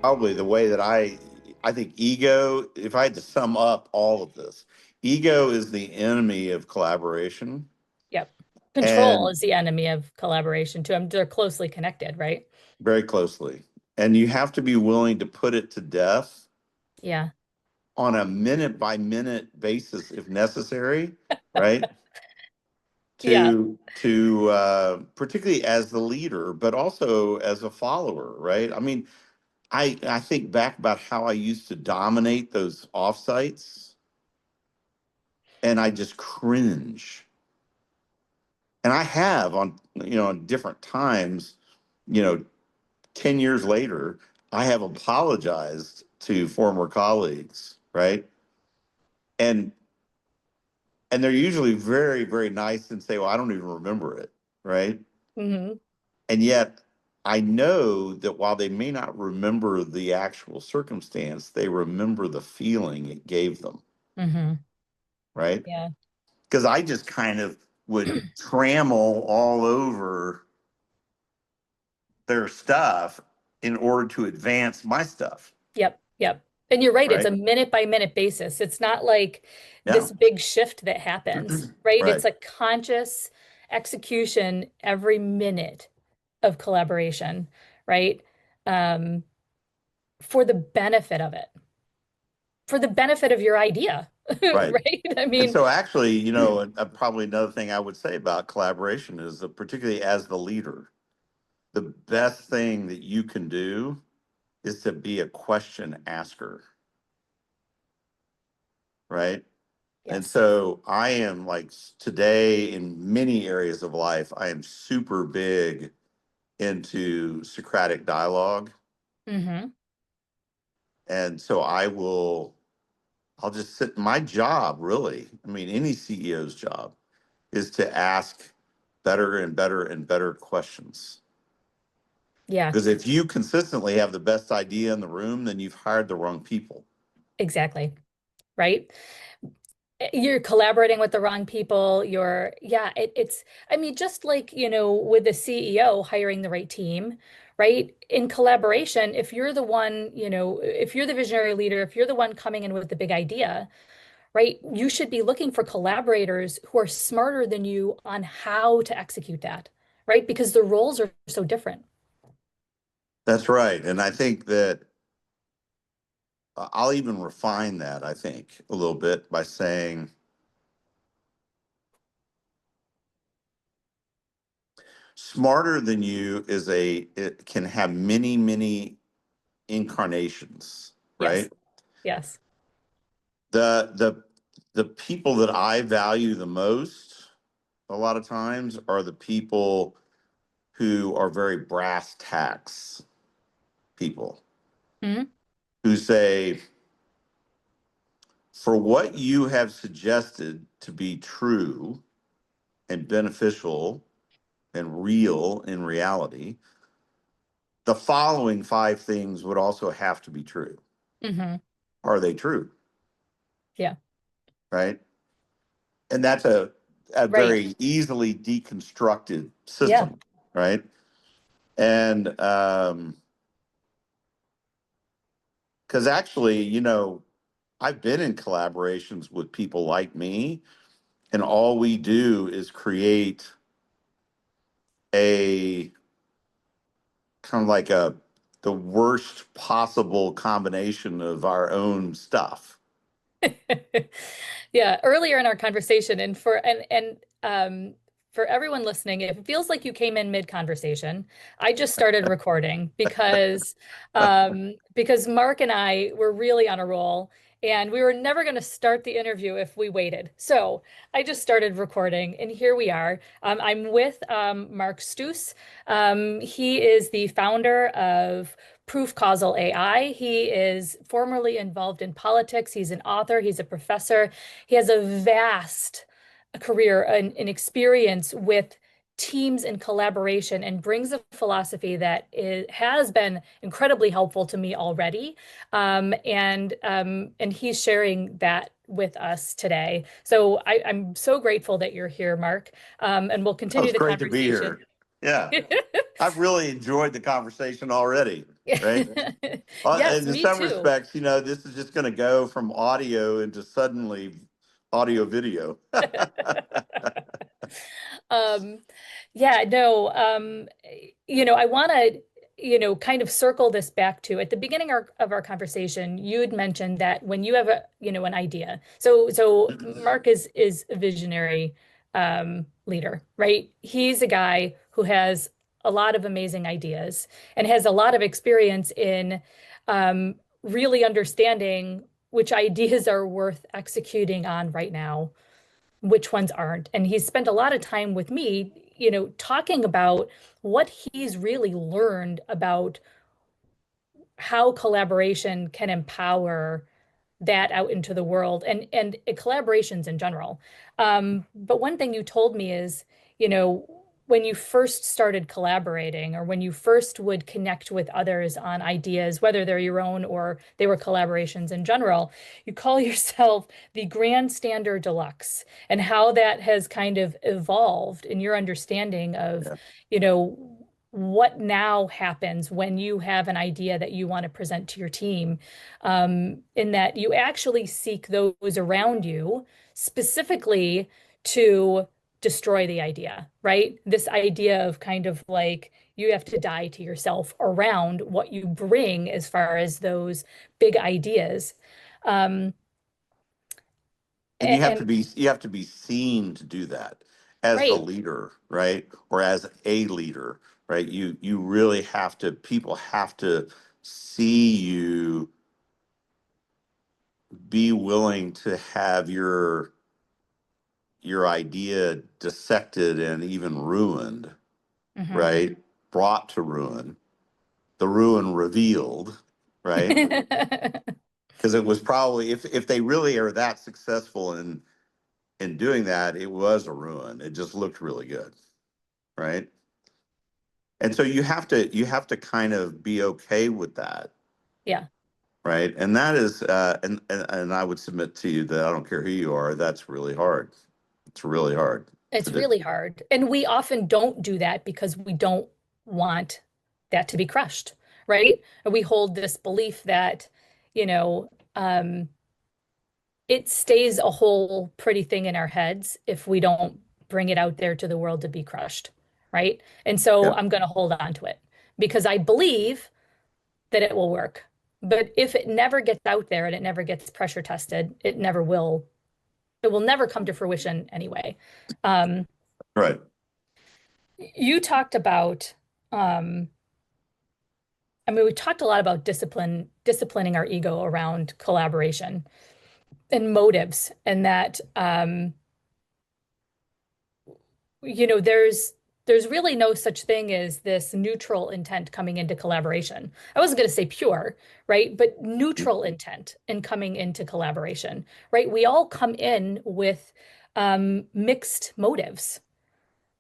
Probably the way that I think ego, if I had to sum up all of this, ego is the enemy of collaboration. Yep. Control And is the enemy of collaboration too. They're closely connected, right? very closely. And you have to be willing to put it to death Yeah. on a minute by minute basis if necessary, right? Yeah. To particularly as the leader, but also as a follower, right? I mean, I think back about how I used to dominate those offsites, and I just cringe. And I have on different times, you know, 10 years later, I have apologized to former colleagues, right? And and they're usually very, very nice and say, well, I don't even remember it, right? Hmm. And yet I know that while they may not remember the actual circumstance, they remember the feeling it gave them, Hmm. right? Yeah. Because I just kind of would trammel all over their stuff in order to advance my stuff, Yep. Yep. And you're right. It's a right? minute by minute basis. It's not like Yeah. this big shift that happens, right? It's Right. a conscious execution every minute of collaboration, right? Um, for the benefit of it, for the benefit of your idea, Right. right? I And mean, so, actually, probably another thing I would say about collaboration is that, particularly as the leader, the best thing that you can do is to be a question asker, right? And yes. so, I am like today in many areas of life, I am super big into Socratic dialogue. Hmm. And so, I'll just sit. My job, really, I mean, any CEO's job is to ask better and better and better questions. Yeah, Because if you consistently have the best idea in the room, then you've hired the wrong people. exactly. Right. You're collaborating with the wrong people. Yeah, it's, I mean, just like, with the CEO hiring the right team, right? In collaboration, if you're the one, if you're the visionary leader, if you're the one coming in with the big idea, right? You should be looking for collaborators who are smarter than you on how to execute that, right? Because the roles are so different. That's right. And I think that I'll even refine that, I think, a little bit by saying smarter than you it can have many, many incarnations, Yes. right? Yes. The the the people that I value the most a lot of times are the people who are very brass tacks people Hmm. who say, for what you have suggested to be true and beneficial and real in reality, the following five things would also have to be true. Hmm. Are they true? Yeah. Right. And that's a Right. very easily deconstructed Yeah. system. Right. And because actually, I've been in collaborations with people like me, and all we do is create a kind of like the worst possible combination of our own stuff. Yeah, earlier in our conversation, for everyone listening, if it feels like you came in mid-conversation, I just started recording because Mark and I were really on a roll, and we were never going to start the interview if we waited. So I just started recording, and here we are. I'm with Mark Stouse. He is the founder of Proof Causal AI. He is formerly involved in politics. He's an author. He's a professor. He has a vast career and experience with teams and collaboration and brings a philosophy that has been incredibly helpful to me already. And he's sharing that with us today. So I'm so grateful that you're here, Mark. And we'll Oh, continue it's the great to be conversation. here. Yeah, I've really enjoyed the conversation already. right? Yes, And in me some too. respects, this is just going to go from audio into suddenly audio video. Um, yeah, no, I want to, kind of circle this back to at the beginning of our conversation, you had mentioned that when you have an idea. So Mark is a visionary leader, right? He's a guy who has a lot of amazing ideas and has a lot of experience in really understanding which ideas are worth executing on right now, which ones aren't. And he's spent a lot of time with me, talking about what he's really learned about how collaboration can empower that out into the world and collaborations in general. But one thing you told me is, when you first started collaborating or when you first would connect with others on ideas, whether they're your own or they were collaborations in general, you call yourself the Grand Standard Deluxe, and how that has kind of evolved in your understanding of, Yeah. you know, what now happens when you have an idea that you want to present to your team, in that you actually seek those around you specifically to destroy the idea, right? This idea of kind of like you have to die to yourself around what you bring as far as those big ideas. Um, And and you have to be seen to do that as the right. leader, right? Or as a leader, right? You really have to, people have to see you be willing to have your idea dissected and even ruined, Mhm. right? Brought to ruin, the ruin revealed, right? Because it was probably, if they really are that successful in doing that, it was a ruin. It just looked really good, right? And so you have to kind of be okay with that, Yeah. right? And that is and I would submit to you that I don't care who you are, that's really hard. It's really hard to It's do. really hard. And we often don't do that because we don't want that to be crushed, right? We hold this belief that, you know, it stays a whole pretty thing in our heads if we don't bring it out there to the world to be crushed, right? And so Yeah, I'm going to hold on to it because I believe that it will work. But if it never gets out there and it never gets pressure tested, it will never come to fruition anyway. Um, right. you talked about, um, I mean, we talked a lot about disciplining our ego around collaboration and motives, and that, there's really no such thing as this neutral intent coming into collaboration. I wasn't going to say pure, right? But neutral intent in coming into collaboration, right? We all come in with mixed motives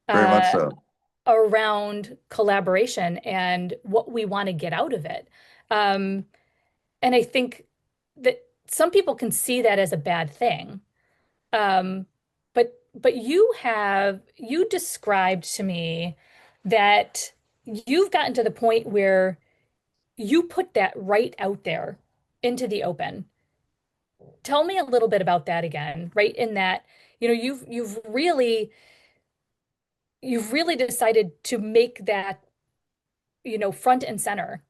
Very much uh, so. around collaboration and what we want to get out of it. Um, and I think that some people can see that as a bad thing. Um, but you described to me that you've gotten to the point where you put that right out there into the open. Tell me a little bit about that again, right? In that, you've really decided to make that, front and center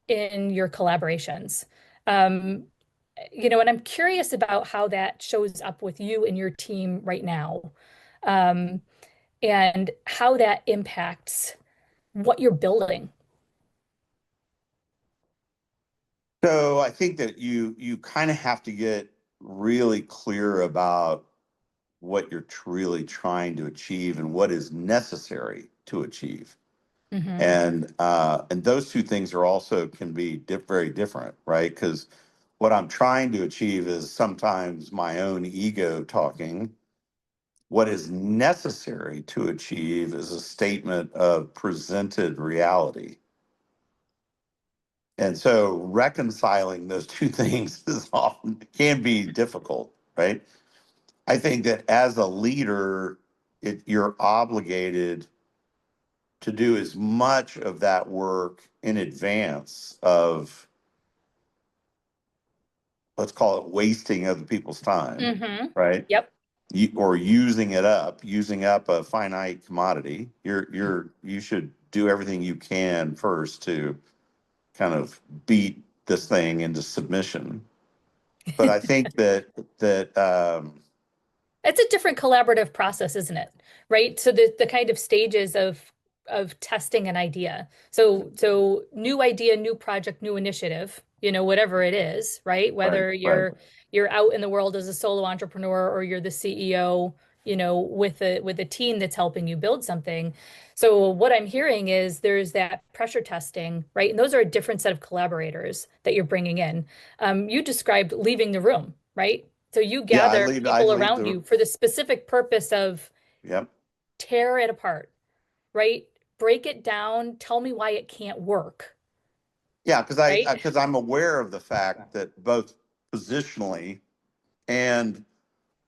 in your collaborations. Um, and I'm curious about how that shows up with you and your team right now. Um, and how that impacts what you're building. So I think that you kind of have to get really clear about what you're really trying to achieve and what is necessary to achieve. Hmm. And those two things are also can be very different, right? Because what I'm trying to achieve is sometimes my own ego talking. What is necessary to achieve is a statement of presented reality. And so reconciling those two things is often can be difficult, right? I think that as a leader, you're obligated to do as much of that work in advance of, let's call it, wasting other people's time, Mm-hmm. right? Yep. Or using up a finite commodity. You should do everything you can first to kind of beat this thing into submission. But I think that It's a different collaborative process, isn't it? Right? So the kind of stages of testing an idea. So new idea, new project, new initiative, whatever it is, right? right, Whether right. you're out in the world as a solo entrepreneur or you're the CEO, with a team that's helping you build something. So what I'm hearing is there's that pressure testing, right? And those are a different set of collaborators that you're bringing in. You described leaving the room, right? So you Yeah, gather I people leave around the you for the specific purpose of yep. tear it apart, right? Break it down, tell me why it can't work, Yeah, right? because I'm aware of the fact that both positionally and,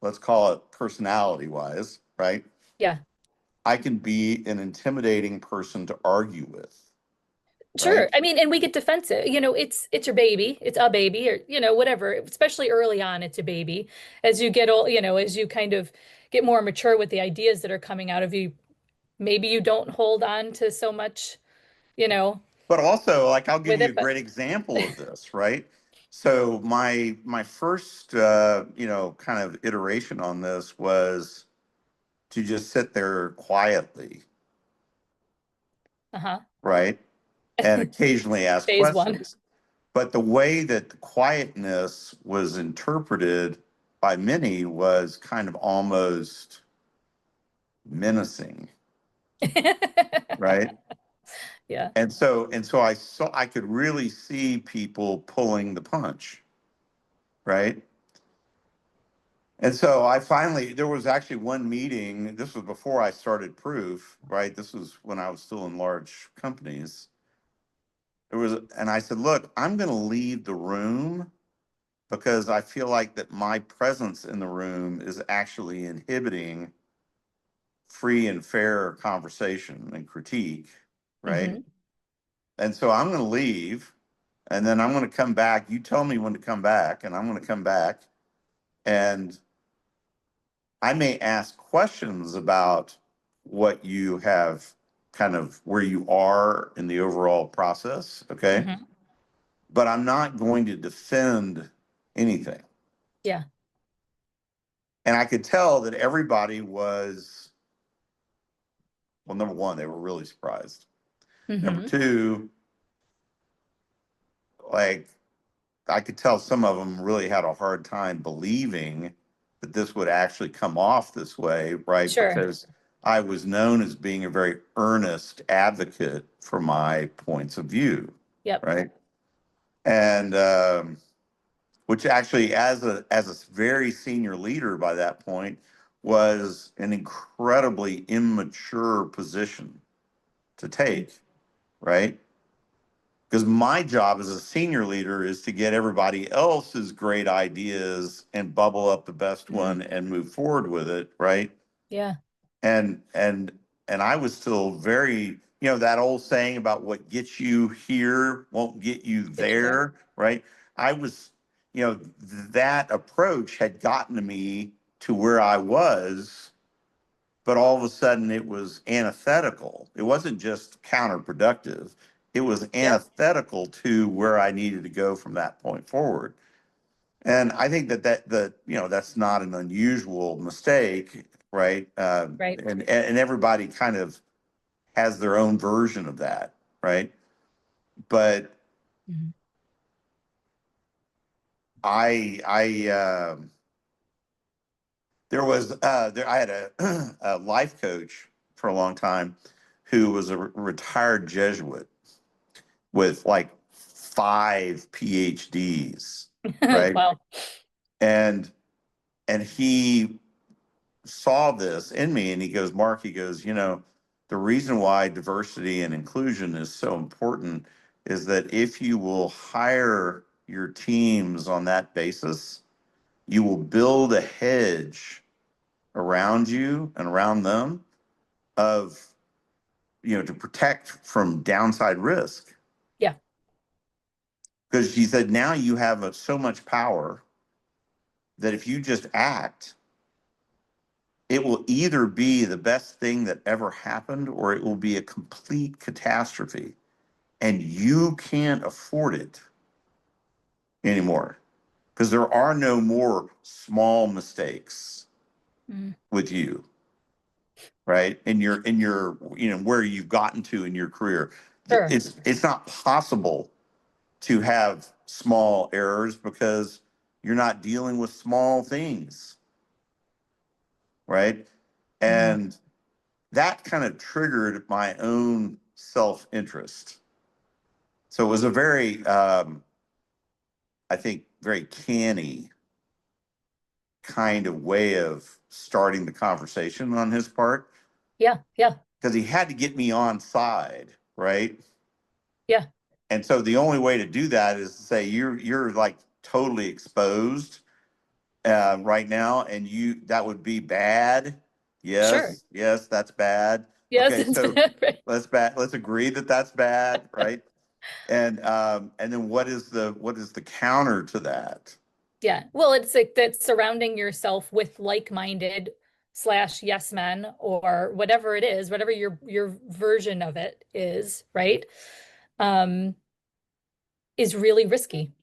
let's call it, personality wise, right? Yeah. I can be an intimidating person to argue with, Sure. right? I mean, and we get defensive. It's your baby. It's a baby or, whatever. Especially early on, it's a baby. As you get old, as you kind of get more mature with the ideas that are coming out of you, maybe you don't hold on to so much, you know, But also, like, I'll give with you a it, but great example of this, right? So my first kind of iteration on this was to just sit there quietly, uh-huh. right? And occasionally ask Phase one. questions. But the way that the quietness was interpreted by many was kind of almost menacing, right? Yeah. And so I could really see people pulling the punch, right? And so I finally, there was actually one meeting. This was before I started Proof, right? This was when I was still in large companies. And I said, look, I'm going to leave the room because I feel like that my presence in the room is actually inhibiting free and fair conversation and critique, right? Hmm. And so I'm going to leave and then I'm going to come back. You tell me when to come back, and I'm going to come back and I may ask questions about what you have, kind of where you are in the overall process, okay? Hmm. But I'm not going to defend anything. Yeah. And I could tell that everybody was, well, number one, they were really surprised. Number Hmm. two, like, I could tell some of them really had a hard time believing that this would actually come off this way, right? Sure. Because I was known as being a very earnest advocate for my points of view, Yep. right? And which actually, as a very senior leader by that point, was an incredibly immature position to take, right? Because my job as a senior leader is to get everybody else's great ideas and bubble up the best Mm. one and move forward with it, right? Yeah. and and and I was still very, that old saying about what gets you here won't get you Get you there. there, right? I was, that approach had gotten me to where I was, but all of a sudden it was antithetical. It wasn't just counterproductive. It was Yep. antithetical to where I needed to go from that point forward. And I think that's not an unusual mistake, right? Right. And everybody kind of has their own version of that, right? But Mhm. I there was there I had a life coach for a long time who was a retired Jesuit with like 5 PhDs, right? Wow. And he saw this in me and he goes, Mark, he goes, the reason why diversity and inclusion is so important is that if you will hire your teams on that basis, you will build a hedge around you and around them of to protect from downside risk. Yeah. Because she said, now you have so much power that if you just act, it will either be the best thing that ever happened or it will be a complete catastrophe. And you can't afford it anymore because there are no more small mistakes Mm. with you, right? In your where you've gotten to in your career. Sure. It's not possible to have small errors because you're not dealing with small things, right? Mhm. And that kind of triggered my own self-interest. So it was a very, I think, very canny kind of way of starting the conversation on his part Yeah. Yeah. because he had to get me on side, right? Yeah. And so the only way to do that is to say you're like totally exposed right now, and that would be bad. Sure. Yes, that's bad. Yes. Okay, so Right. let's agree that that's bad, right? And then what is the counter to that? Yeah. Well, it's like that surrounding yourself with like-minded slash yes men or whatever it is, whatever your version of it is, right? Um, is really risky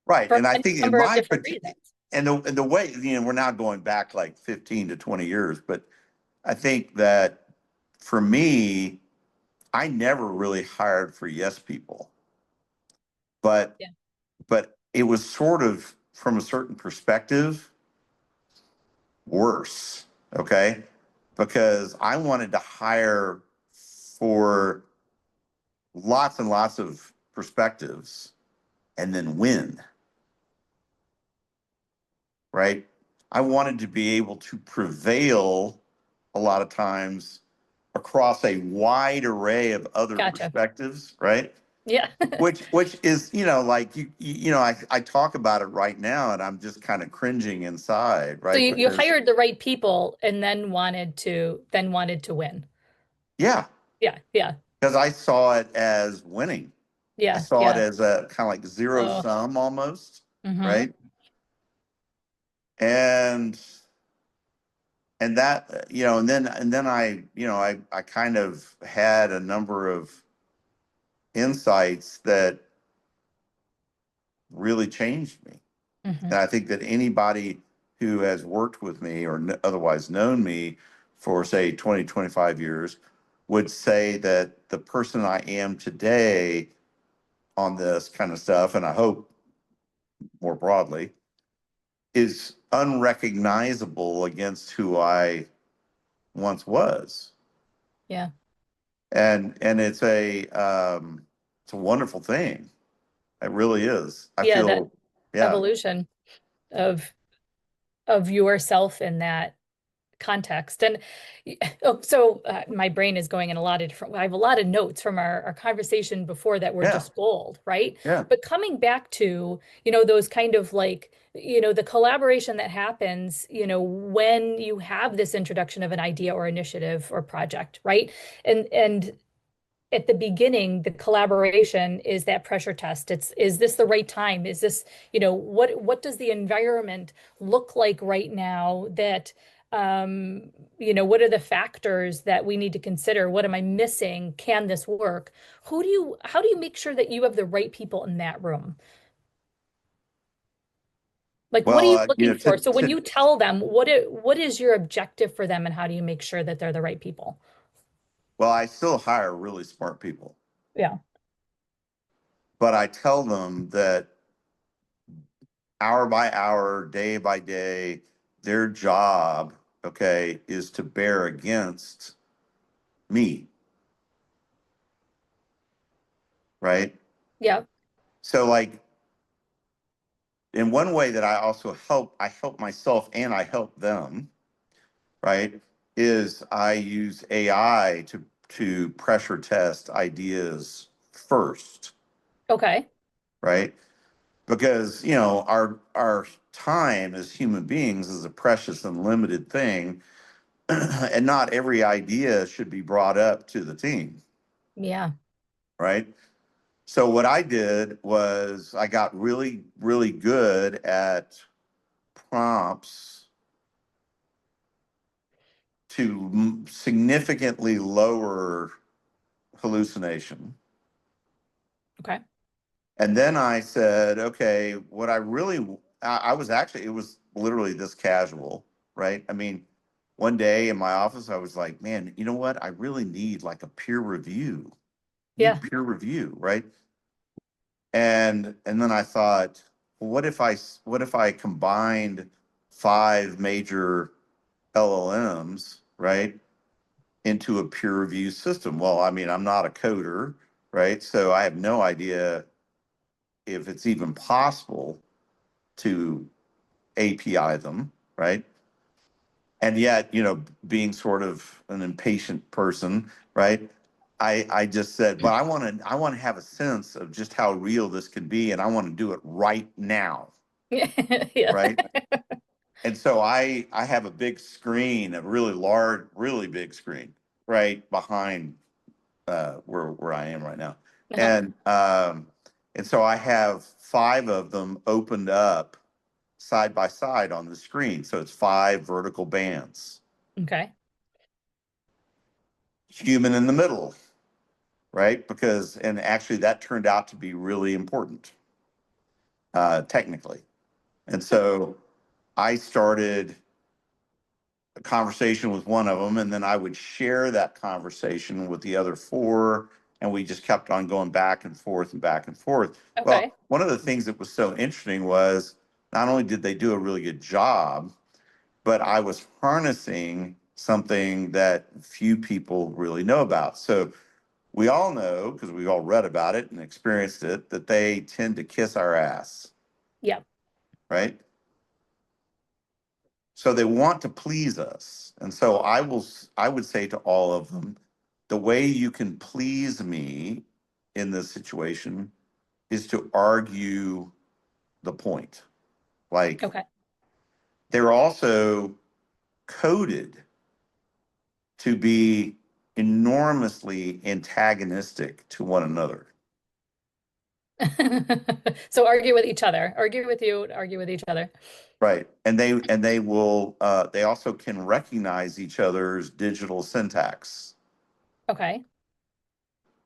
Right. for And I any think in number of my different reasons. and the way, we're now going back like 15 to 20 years, but I think that for me, I never really hired for yes people, but Yeah. but it was sort of from a certain perspective worse, okay? Because I wanted to hire for lots and lots of perspectives and then win, right? I wanted to be able to prevail a lot of times across a wide array of other Gotcha. perspectives, right? Yeah. Which is, like I talk about it right now and I'm just kind of cringing inside, So right? you Because hired the right people and then wanted to win. yeah, Yeah. Yeah. because I saw it as winning. I Yeah. saw it Yeah. as a kind of like zero Oh. sum almost, Mm-hmm. right? And that and then I kind of had a number of insights that really changed me. Mm-hmm. And I think that anybody who has worked with me or otherwise known me for, say, 20, 25 years would say that the person I am today on this kind of stuff, and I hope more broadly, is unrecognizable against who I once was. Yeah. And it's a wonderful thing. It really is. I Yeah. That feel, yeah. evolution of yourself in that context. And my brain is going in a lot of different, I have a lot of notes from our conversation before that were Yeah, just gold, right? yeah. But coming back to, those kind of like, the collaboration that happens, when you have this introduction of an idea or initiative or project, right? And at the beginning, the collaboration is that pressure test. Is this the right time? Is this, what does the environment look like right now that, what are the factors that we need to consider? What am I missing? Can this work? How do you make sure that you have the right people in that room? Like, what are Well, you looking for? So when to you tell them, what is your objective for them and how do you make sure that they're the right people? well, I still hire really smart people, Yeah. but I tell them that hour by hour, day by day, their job, okay, is to bear against me, right? Yeah. So like in one way that I help myself and I help them, right? Is I use AI to pressure test ideas first, Okay. right? Because our time as human beings is a precious and limited thing. and not every idea should be brought up to the team, Yeah. right? So what I did was I got really, really good at prompts to significantly lower hallucination. Okay. And then I said, okay, what I really, I was actually, it was literally this casual, right? I mean, one day in my office, I was like, man, you know what? I really need like a peer review. Need Yeah. peer review, right? And then I thought, well, what if I combined five major LLMs, right, into a peer review system? Well, I mean, I'm not a coder, right? So I have no idea if it's even possible to API them, right? And yet, being sort of an impatient person, right? I just said, but I want to have a sense of just how real this can be, and I want to do it right now, Yeah. right? And so I have a big screen, a really large, really big screen, right behind where I am right now, Uh-huh. and so I have five of them opened up side by side on the screen. So it's five vertical bands, Okay. human in the middle, right? And actually that turned out to be really important, technically. And so I started a conversation with one of them, and then I would share that conversation with the other four. And we just kept on going back and forth and back and forth. Well, Okay. one of the things that was so interesting was not only did they do a really good job, but I was harnessing something that few people really know about. So we all know, because we've all read about it and experienced it, that they tend to kiss our ass, Yeah. right? So they want to please us. And so I would say to all of them, the way you can please me in this situation is to argue the point. Like Okay. they're also coded to be enormously antagonistic to one another. So argue with each other. Argue with you, argue with each other. Right. And they will they also can recognize each other's digital syntax. Okay.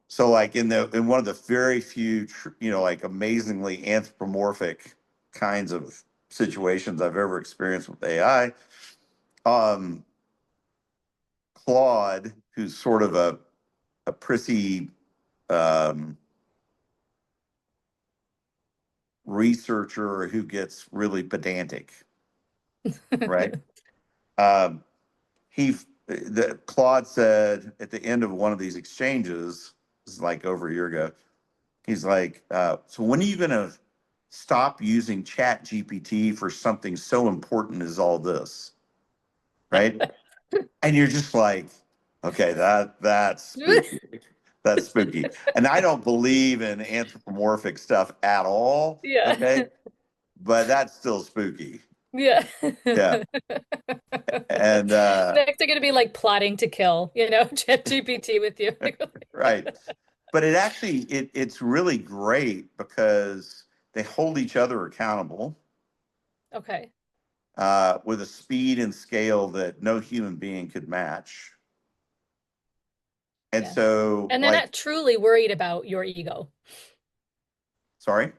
So like in one of the very few like amazingly anthropomorphic kinds of situations I've ever experienced with AI, um Claude, who's sort of a prissy um researcher who gets really pedantic, right? Um, the Claude said at the end of one of these exchanges, this is like over a year ago, he's like, so when are you going to stop using Chat GPT for something so important as all this, right? And you're just like, okay, that's spooky. That's spooky. And I don't believe in anthropomorphic stuff at all, Yeah. okay? But that's still spooky. Yeah. Yeah. And Next, they're gonna be like plotting to kill, ChatGPT with you. right. But it's really great because they hold each other accountable Okay. with a speed and scale that no human being could match. And Yeah. so, And they're like, not truly worried about your ego. sorry?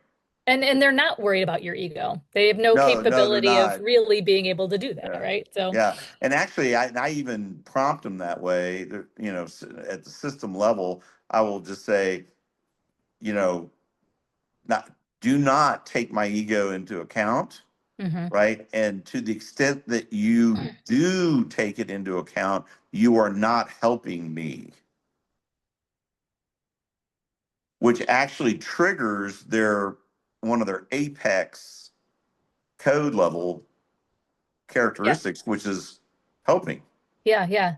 And they're not worried about your ego. They have no No, no, they're capability of not. really being able to do that, Yeah. right? So, Yeah. And actually, I even prompt them that way, at the system level, I will just say, you know, not, do not take my ego into account, mhm. right? And to the extent that you do take it into account, you are not helping me, which actually triggers one of their apex code level Yeah. characteristics, which is helping. Yeah, yeah.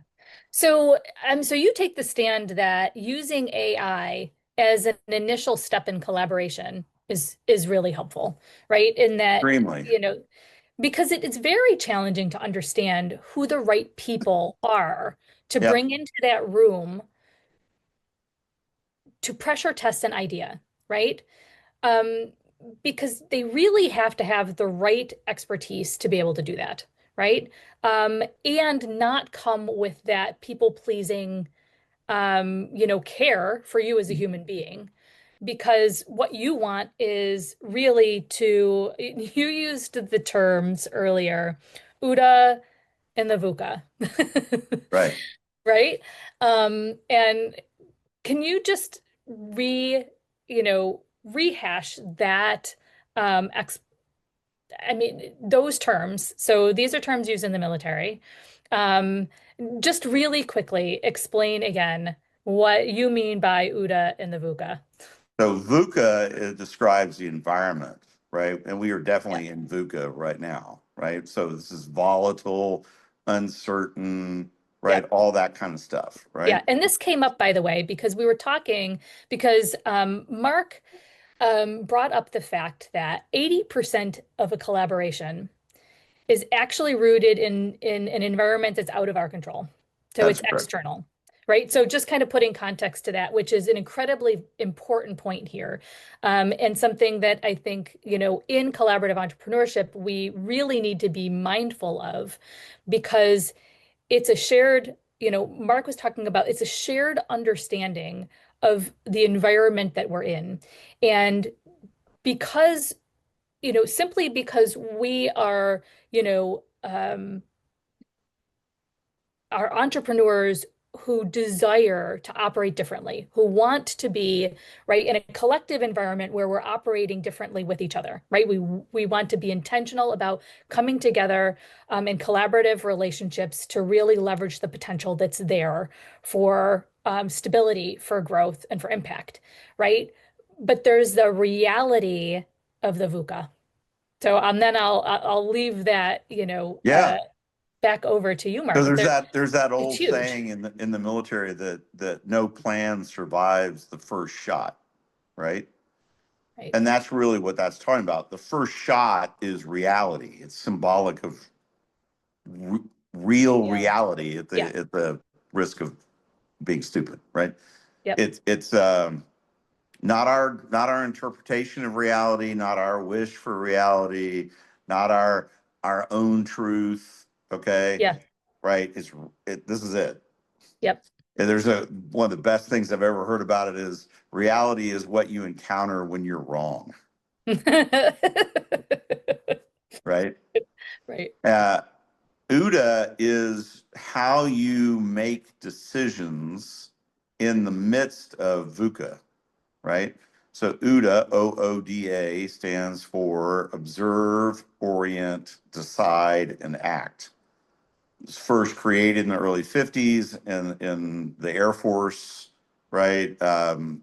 So you take the stand that using AI as an initial step in collaboration is really helpful, right? In that, Extremely. you know, because it's very challenging to understand who the right people are to Yep. bring into that room to pressure test an idea, right? Um, because they really have to have the right expertise to be able to do that, right? And not come with that people pleasing, care for you as a human being. Because what you want is really to, you used the terms earlier, UDA and the VUCA, Right. right? And can you just rehash that ex I mean, those terms. So these are terms used in the military. Um, just really quickly explain again what you mean by UDA and the VUCA. So VUCA describes the environment, right? And we are Yeah. definitely in VUCA right now, right? So this is volatile, uncertain, right? Yep. All that kind of stuff, Yeah. right? And this came up, by the way, because we were talking, because Mark brought up the fact that 80% of a collaboration is actually rooted in an environment that's out of our control. So That's it's correct. external, right? So just kind of putting context to that, which is an incredibly important point here. And something that I think, in collaborative entrepreneurship, we really need to be mindful of because it's a shared, Mark was talking about it's a shared understanding of the environment that we're in. And because simply because we are entrepreneurs who desire to operate differently, who want to be right in a collective environment where we're operating differently with each other, right? We want to be intentional about coming together in collaborative relationships to really leverage the potential that's there for stability, for growth, and for impact, right? But there's the reality of the VUCA. So then I'll leave that, Yeah. back over to you, So Mark. there's that It's old huge, saying in the military that no plan survives the first shot, right? right? And that's really what that's talking about. The first shot is reality. It's symbolic of r real Yeah. reality Yeah. at the risk of being stupid, right? Yep. It's not our interpretation of reality, not our wish for reality, not our own truth. Okay, Yeah. right? This is it. Yep. And one of the best things I've ever heard about it is reality is what you encounter when you're wrong, right? Right. Uh, UDA is how you make decisions in the midst of VUCA, right? So UDA, OODA, stands for observe, orient, decide, and act. It was first created in the early 50s in the Air Force, right? And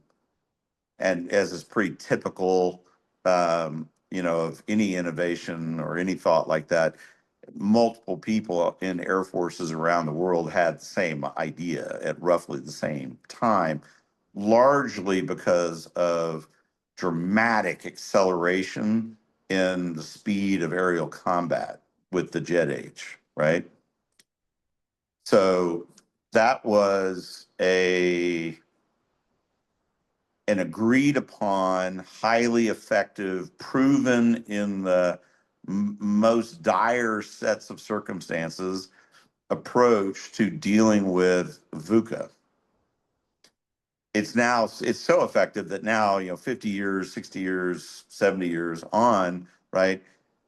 as is pretty typical, of any innovation or any thought like that, multiple people in air forces around the world had the same idea at roughly the same time, largely because of dramatic acceleration in the speed of aerial combat with the jet age, right? So that was an agreed upon, highly effective, proven in the most dire sets of circumstances approach to dealing with VUCA. It's so effective that now, 50 years, 60 years, 70 years on, right?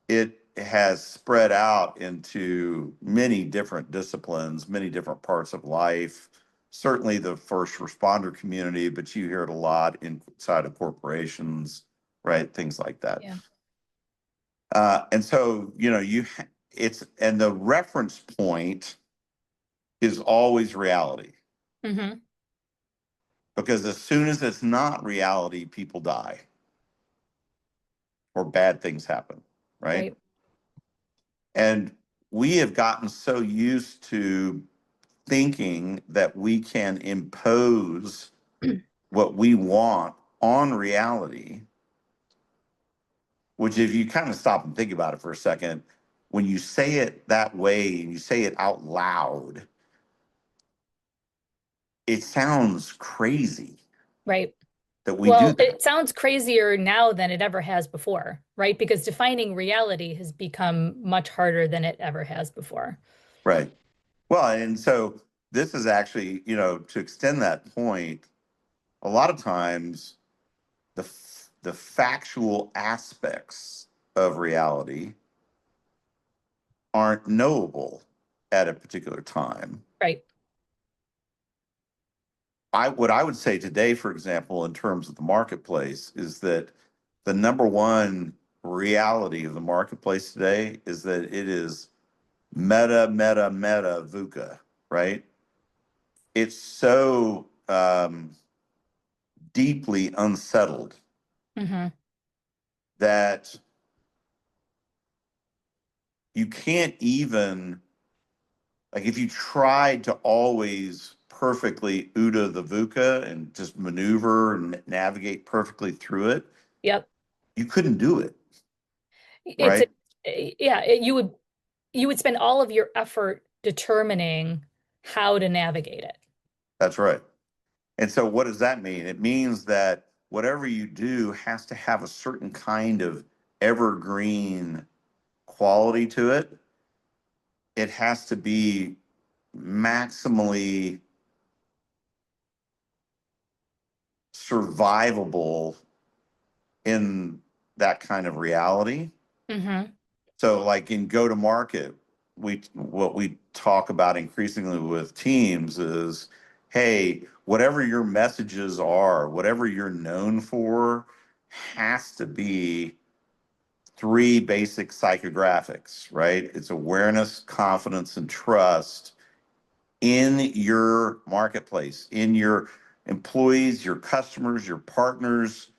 It has spread out into many different disciplines, many different parts of life. Certainly the first responder community, but you hear it a lot inside of corporations, right? Things like that. Yeah. And so, and the reference point is always reality, Hmm. because as soon as it's not reality, people die or bad things happen, right? Right. And we have gotten so used to thinking that we can impose what we want on reality, which if you kind of stop and think about it for a second, when you say it that way and you say it out loud, it sounds crazy Right. that we do Well, that. it sounds crazier now than it ever has before, right? Because defining reality has become much harder than it ever has before. Right. Well, and so this is actually, to extend that point, a lot of times the factual aspects of reality aren't knowable at a particular time. Right. What I would say today, for example, in terms of the marketplace, is that the number one reality of the marketplace today is that it is meta VUCA, right? It's so deeply unsettled Hmm. that you can't even, like, if you tried to always perfectly UTA the VUCA and just maneuver and navigate perfectly through it, Yep. you couldn't do it, It's right? yeah, you would spend all of your effort determining how to navigate it. That's right. And so what does that mean? It means that whatever you do has to have a certain kind of evergreen quality to it. It has to be maximally survivable in that kind of reality. Hmm. So like in go to market, what we talk about increasingly with teams is, hey, whatever your messages are, whatever you're known for, has to be three basic psychographics, right? It's awareness, confidence, and trust in your marketplace, in your employees, your customers, your partners,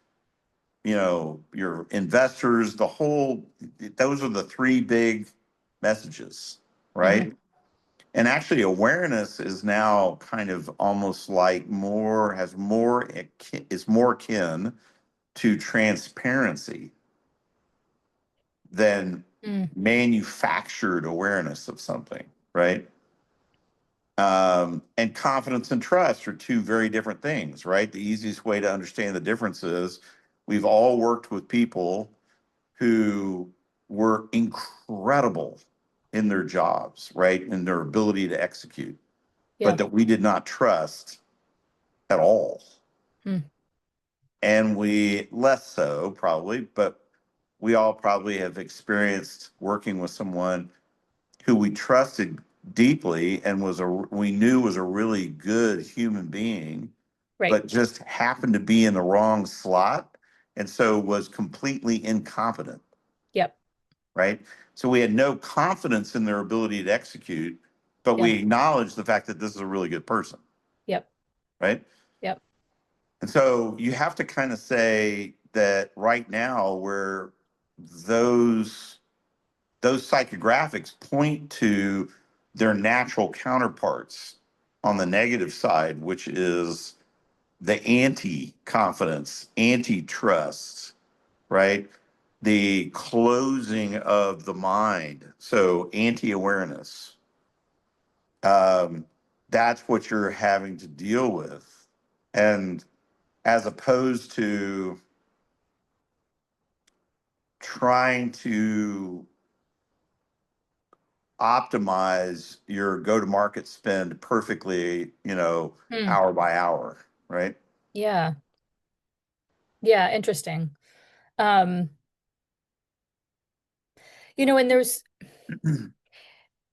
your investors, those are the three big messages, Hmm. right? And actually awareness is now kind of almost like is more akin to transparency than Mm. manufactured awareness of something, right? And confidence and trust are two very different things, right? The easiest way to understand the difference is we've all worked with people who were incredible in their jobs, right? And their ability to execute, but Yeah. that we did not trust at all. Mm. And we less so, probably, but we all probably have experienced working with someone who we trusted deeply and we knew was a really good human being, Right. but just happened to be in the wrong slot and so was completely incompetent, Yep. right? So we had no confidence in their ability to execute, but we Yeah. acknowledged the fact that this is a really good person, Yep. right? Yep. And so you have to kind of say that right now where those those psychographics point to their natural counterparts on the negative side, which is the anti-confidence, anti-trust, right? The closing of the mind. So anti-awareness. Um, that's what you're having to deal with. And as opposed to trying to optimize your go-to-market spend perfectly, Mm. hour by hour, right? Yeah. Yeah. Interesting. Um, and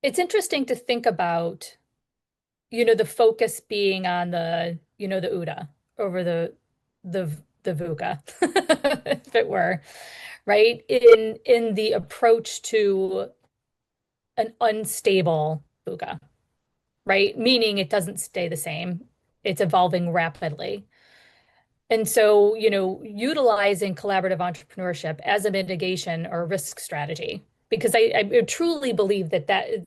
it's interesting to think about, the focus being on the UDA over the the VUCA, if it were, right? In the approach to an unstable VUCA, right? Meaning it doesn't stay the same. It's evolving rapidly. And so, utilizing collaborative entrepreneurship as a mitigation or risk strategy, because I truly believe that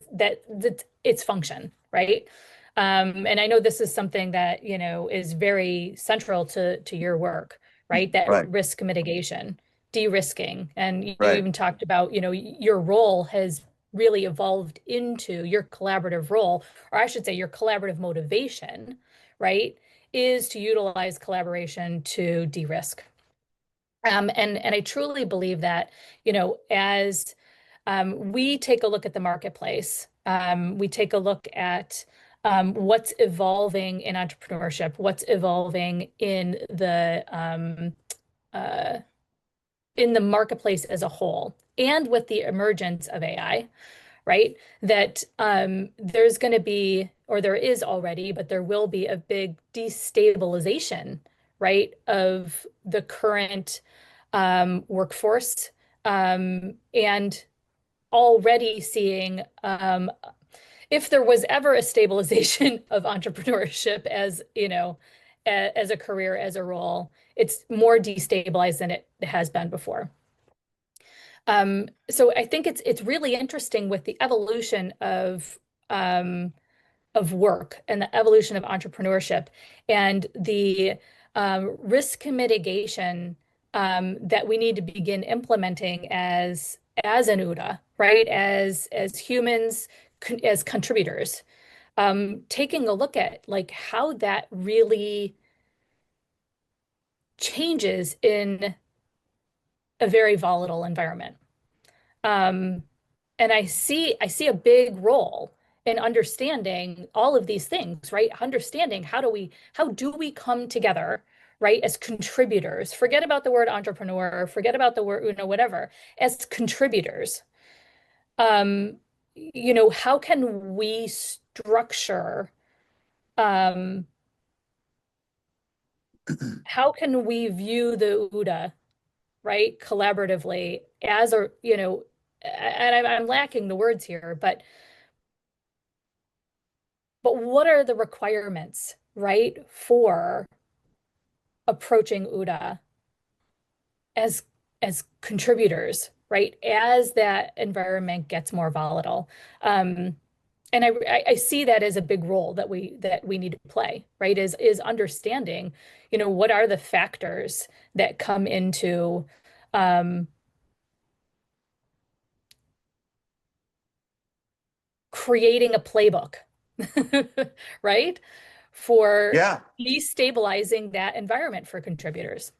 its function, right? And I know this is something that, is very central to your work, right? That Right, risk mitigation, de-risking. And you right, even talked about, your role has really evolved into your collaborative role, or I should say your collaborative motivation, right, is to utilize collaboration to de-risk. And I truly believe that, as we take a look at the marketplace, we take a look at what's evolving in entrepreneurship, what's evolving uh, in the marketplace as a whole, and with the emergence of AI, right? That there's going to be, or there is already, but there will be a big destabilization, right, of the current workforce, and already seeing if there was ever a stabilization of entrepreneurship as, as a career, as a role, it's more destabilized than it has been before. So I think it's really interesting with the evolution of work and the evolution of entrepreneurship and the risk mitigation that we need to begin implementing as an UDA, right? As humans, as contributors, taking a look at like how that really changes in a very volatile environment. Um, and I see a big role in understanding all of these things, right? Understanding how do we come together, right, as contributors. Forget about the word entrepreneur, forget about the word, whatever, as contributors. Um, how can we structure, um, how can we view the UDA, right, collaboratively as a, and I'm lacking the words here, but what are the requirements, right, for approaching UDA as contributors, right, as that environment gets more volatile? And I see that as a big role that we need to play, right? Is understanding, what are the factors that come into um, creating a playbook, right? For Yeah, destabilizing that environment for contributors.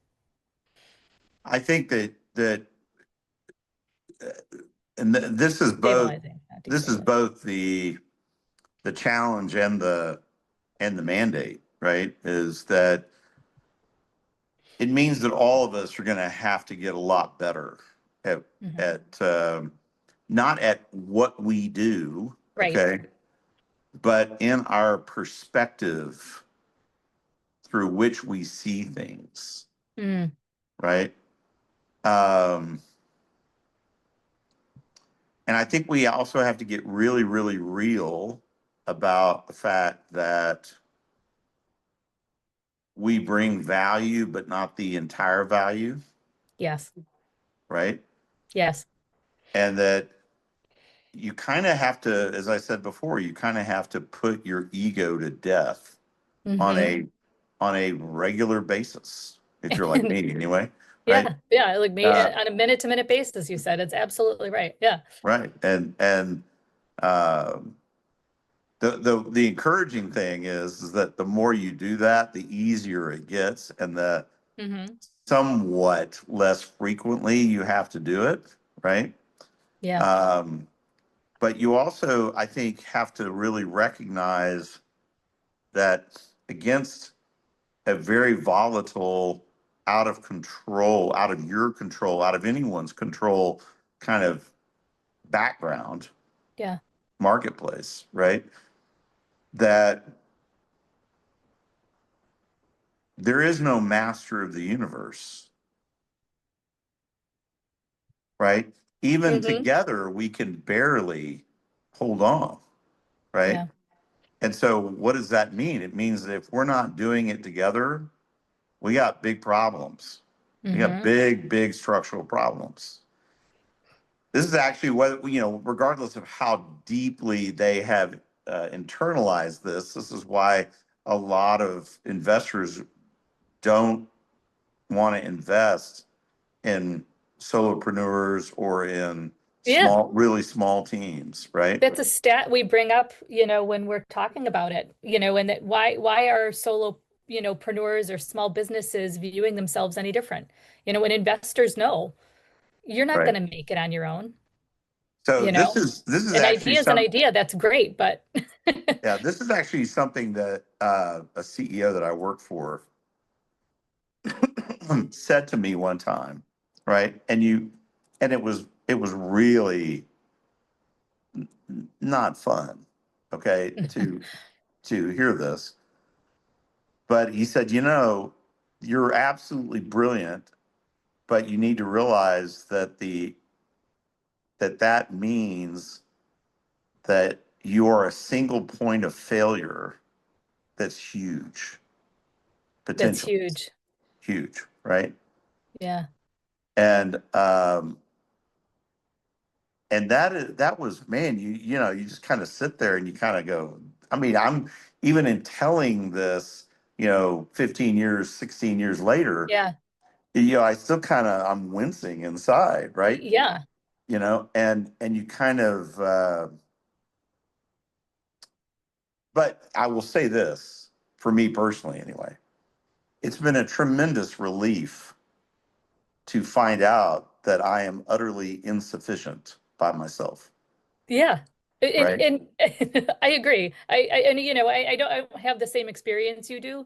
I think that and this is both Stabilizing, not destabilizing. the challenge and the mandate, right? Is that it means that all of us are going to have to get a lot better at Hmm. at not at what we do, Right. okay, but in our perspective through which we see things, Mm, right? Um, and I think we also have to get really, really real about the fact that we bring value, but not the entire value, yes. right? Yes. And that you kind of have to, as I said before, you kind of have to put your ego to death on Hmm. a regular basis, if you're like me anyway, right? Yeah. Yeah. Like me Uh, on a minute to minute basis, you said. It's absolutely right. Yeah. right. And um, the encouraging thing is that the more you do that, the easier it gets, and the Hmm. somewhat less frequently you have to do it, right? Yeah. Um, but you also, I think, have to really recognize that against a very volatile, out of control, out of your control, out of anyone's control kind of background Yeah. marketplace, right? That there is no master of the universe, right? Even Hmm. together, we can barely hold on, right? Yeah. And so, what does that mean? It means that if we're not doing it together, we got big problems. We got Hmm. big, big structural problems. This is actually what, regardless of how deeply they have internalized this, this is why a lot of investors don't want to invest in solopreneurs or in Yeah. really small teams, right? That's a stat we bring up, when we're talking about it, and that why are solo, preneurs or small businesses viewing themselves any different? When investors know you're not going Right. to make it on your own, So you know. this is An actually idea is an idea, that's great, but yeah, this is actually something that a CEO that I work for said to me one time, right? And it was really not fun, okay, to hear this. But he said, you're absolutely brilliant, but you need to realize that means that you are a single point of failure that's huge, that's potential huge. huge, right? Yeah. And that was, man, you just kind of sit there and you kind of go, I mean, I'm even in telling this, 15 years, 16 years later, Yeah. I still kind of, I'm wincing inside, right? Yeah. And you kind of but I will say this, for me personally anyway, it's been a tremendous relief to find out that I am utterly insufficient by myself, Yeah. right? And I agree. And I don't have the same experience you do.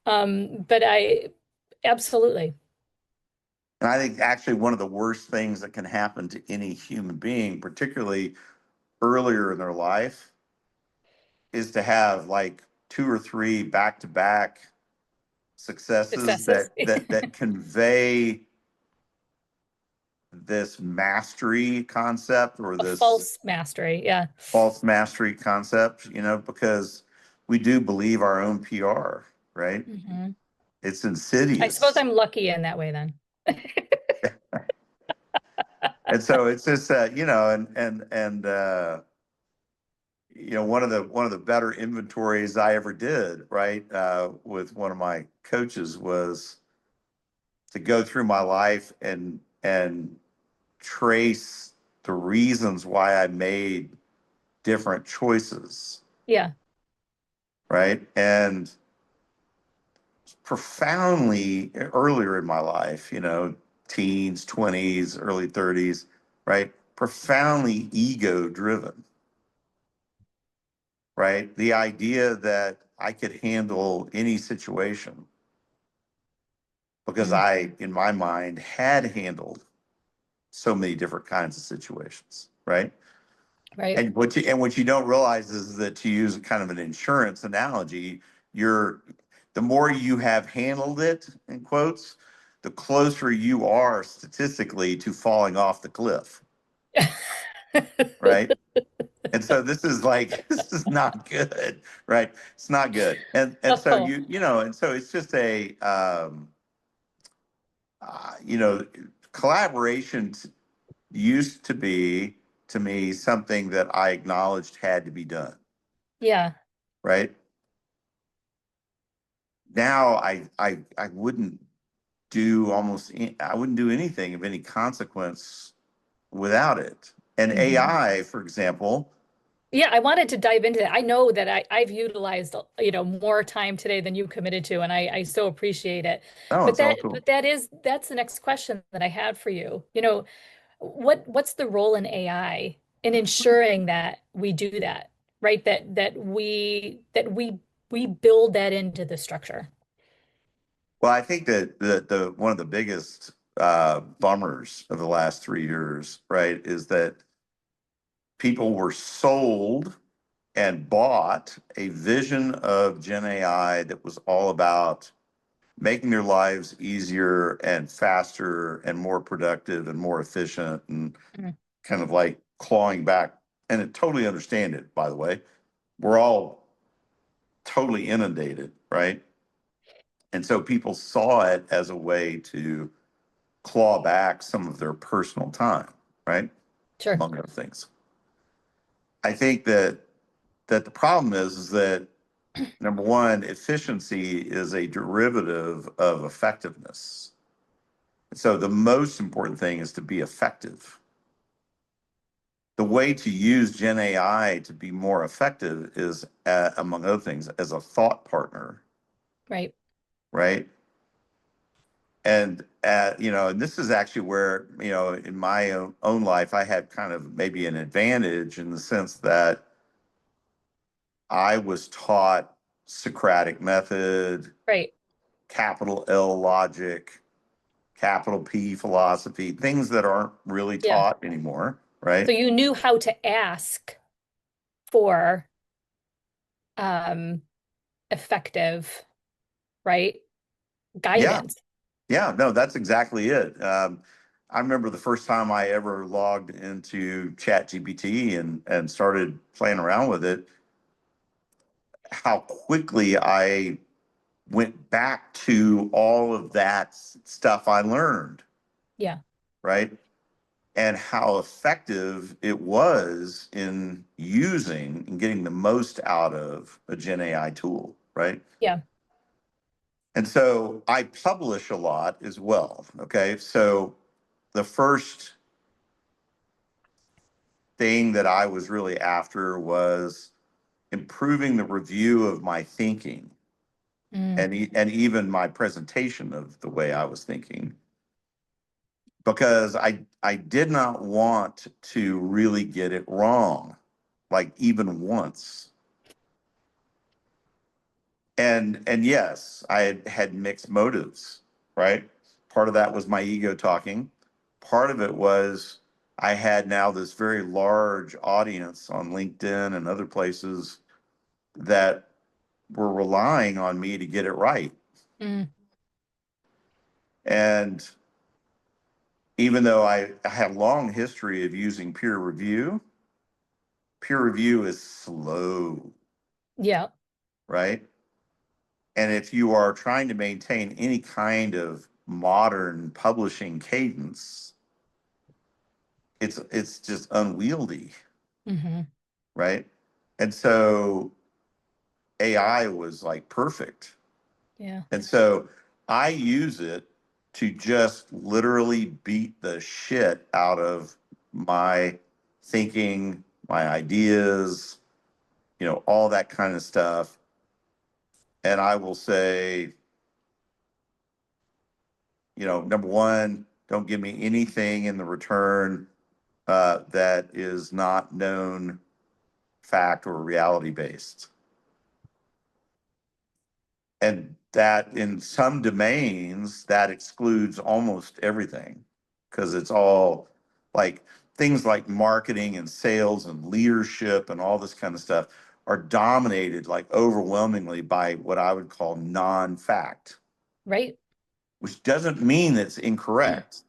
But I absolutely. And I think actually one of the worst things that can happen to any human being, particularly earlier in their life, is to have like two or three back-to-back successes Successes. that convey this mastery concept or A this false mastery. Yeah. false mastery concept, because we do believe our own PR, right? Hmm. It's I suppose insidious. I'm lucky in that way then. And so it's just one of the better inventories I ever did, right? With one of my coaches was to go through my life and trace the reasons why I made different choices, Yeah. right? And profoundly earlier in my life, teens, 20s, early 30s, right? Profoundly ego driven, right? The idea that I could handle any situation because Mm. I, in my mind, had handled so many different kinds of situations, right? Right. And what you don't realize is that, to use kind of an insurance analogy, you're the more you have handled it, in quotes, the closer you are statistically to falling off the cliff, right? And so this is like this is not good, right? It's not good. And so Oh, and so it's just a you know collaboration used to be, to me, something that I acknowledged had to be done, yeah. right? Now I wouldn't I wouldn't do anything of any consequence without it. And Hmm. AI, for example, Yeah, I wanted to dive into that. I know that I've utilized, more time today than you committed to, and I so appreciate it. oh, But it's all cool. that's the next question that I had for you. What's the role in AI in ensuring that we do that, right? That we build that into the structure. Well, I think that the one of the biggest bummers of the last 3 years, right, is that people were sold and bought a vision of Gen AI that was all about making their lives easier and faster and more productive and more efficient and Mm. kind of like clawing back. And I totally understand it, by the way. We're all totally inundated, right? And so people saw it as a way to claw back some of their personal time, right? Sure. Among other things. I think that the problem is that number one, efficiency is a derivative of effectiveness. So the most important thing is to be effective, the way to use Gen AI to be more effective is, among other things, as a thought partner, Right. right? And and this is actually where, in my own life, I had kind of maybe an advantage in the sense that I was taught Socratic method, Right. capital L logic, capital P philosophy, things that aren't really Yeah. taught anymore, So right? you knew how to ask for um effective, right? Yeah, Guidance. yeah, no, that's exactly it. I remember the first time I ever logged into ChatGPT and started playing around with it, how quickly I went back to all of that stuff I learned, Yeah. right? And how effective it was in using and getting the most out of a Gen AI tool, right? Yeah. And so I publish a lot as well. Okay. So the first thing that I was really after was improving the review of my thinking Mm, and even my presentation of the way I was thinking, because I did not want to really get it wrong, like even once. And yes, I had mixed motives, right? Part of that was my ego talking. Part of it was I had now this very large audience on LinkedIn and other places that were relying on me to get it right. mm, And even though I had a long history of using peer review is slow, yeah. right? And if you are trying to maintain any kind of modern publishing cadence, it's just unwieldy, Hmm. right? And so AI was like perfect. Yeah. And so I use it to just literally beat the shit out of my thinking, my ideas, all that kind of stuff. And I will say, number one, don't give me anything in the return that is not known fact or reality based. And that in some domains, that excludes almost everything because it's all like things like marketing and sales and leadership and all this kind of stuff are dominated like overwhelmingly by what I would call non fact, Right. which doesn't mean it's incorrect.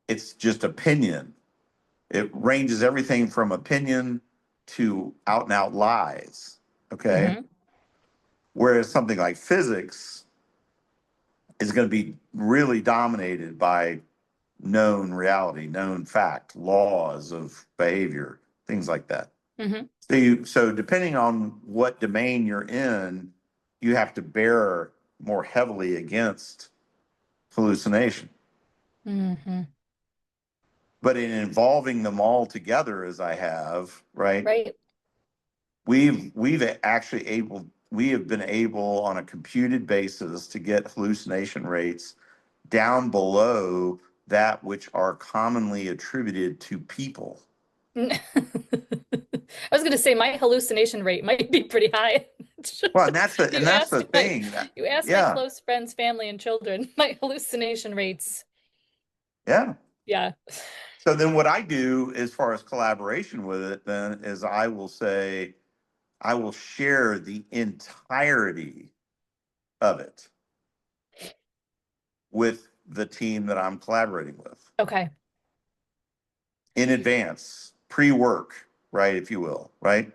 It's just opinion. It ranges everything from opinion to out and out lies. Okay. Hmm. Whereas something like physics is going to be really dominated by known reality, known fact, laws of behavior, things like that. Hmm. So depending on what domain you're in, you have to bear more heavily against hallucination. Hmm. But in involving them all together, as I have, right, Right. we've actually we have been able on a computed basis to get hallucination rates down below that which are commonly attributed to people. I was going to say my hallucination rate might be pretty high. Well, and that's the You and that's the asked my thing. you asked my Yeah, close friends, family, and children. My hallucination rates. yeah. Yeah. So then what I do as far as collaboration with it then is I will share the entirety of it with the team that I'm collaborating with Okay. in advance, pre-work, right, if you will, right?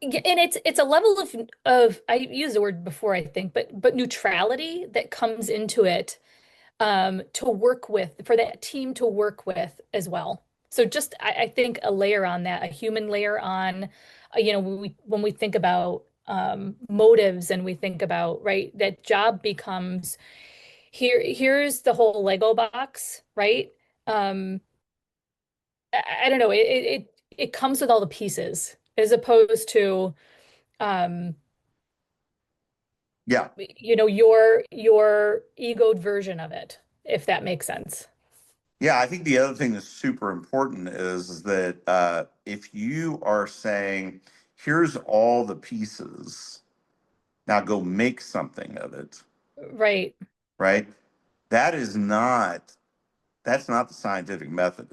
Yeah, and it's a level of I used the word before, I think, but neutrality that comes into it to work with for that team to work with as well. So just I think a layer on that, a human layer on, when we think about motives and we think about, right, that job becomes here's the whole Lego box, right? Um, I don't know, it comes with all the pieces as opposed to um, Yeah. your egoed version of it, if that makes sense. Yeah, I think the other thing that's super important is that if you are saying, here's all the pieces, now go make something of it, Right. right? That is not, that's not the scientific method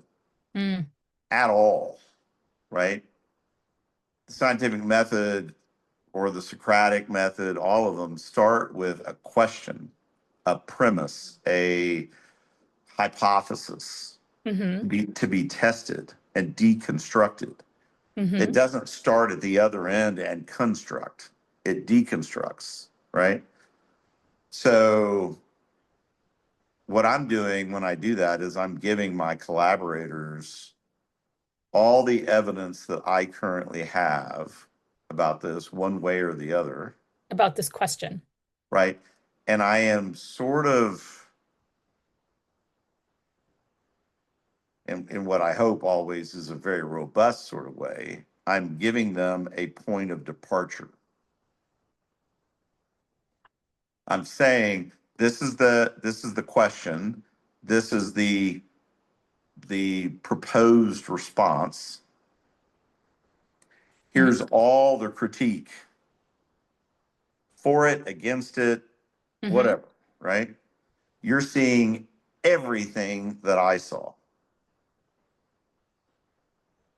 Mm. at all, right? The scientific method or the Socratic method, all of them start with a question, a premise, a hypothesis Hmm. to be tested and deconstructed. It Hmm. doesn't start at the other end and construct, it deconstructs, right? So, what I'm doing when I do that is I'm giving my collaborators all the evidence that I currently have about this, one way or the other, About this question. right? And I am sort of, in what I hope always is a very robust sort of way, I'm giving them a point of departure. I'm saying this is the question, this is the proposed response. Hmm. Here's all the critique for it, against it, Hmm. whatever, right? You're seeing everything that I saw.